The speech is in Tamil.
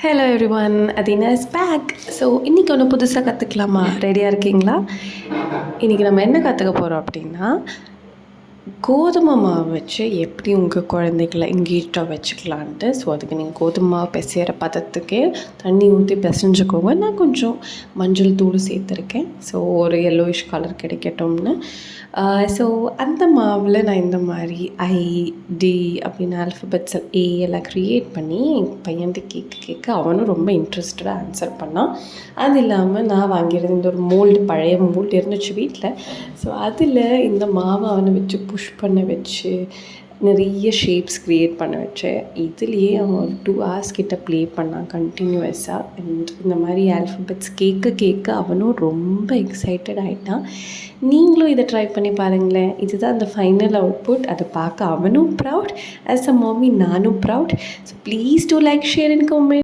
Hello everyone, Athena is back. So இன்றைக்கி ஒன்று புதுசாக கற்றுக்கலாமா? ரெடியாக இருக்கீங்களா? இன்றைக்கி நம்ம என்ன கற்றுக்க போகிறோம் அப்படின்னா, கோதுமை மாவு வச்சு எப்படி உங்கள் குழந்தைகளை எங்கேஜாக வச்சுக்கலான்ட்டு. ஸோ அதுக்கு நீங்கள் கோதுமை மாவு பிசைகிற பதத்துக்கே தண்ணி ஊற்றி பிசைஞ்சுக்கோங்க. நான் கொஞ்சம் மஞ்சள் தூள் சேர்த்துருக்கேன். ஸோ ஒரு எல்லோயிஷ் கலர் கிடைக்கட்டும்னு. ஸோ அந்த மாவில் நான் இந்த மாதிரி ஐடி அப்படின்னு ஆல்ஃபபெட்ஸ் ஏ எல்லாம் க்ரியேட் பண்ணி என் பையன்ட்டு கேட்க அவனும் ரொம்ப இன்ட்ரெஸ்டடாக ஆன்சர் பண்ணான். அது இல்லாமல் நான் வாங்கியிருந்த இந்த ஒரு மோல்டு, பழைய மோல்டு இருந்துச்சு வீட்டில். ஸோ அதில் இந்த மாவை அவனை வச்சு புஷ் பண்ண வச்சு நிறைய ஷேப்ஸ் க்ரியேட் பண்ண வச்சேன். இதுலேயே அவன் ஒரு 2 hours கிட்ட ப்ளே பண்ணான் கண்டினியூவஸாக. அண்ட் இந்த மாதிரி ஆல்ஃபபெட்ஸ் கேட்க அவனும் ரொம்ப எக்ஸைட்டட் ஆகிட்டான். நீங்களும் இதை ட்ரை பண்ணி பாருங்களேன். இதுதான் அந்த ஃபைனல் அவுட்புட். அதை பார்க்க அவனும் ப்ரவுட், ஆஸ் அ மம்மி நானும் proud. So please do like, share and comment.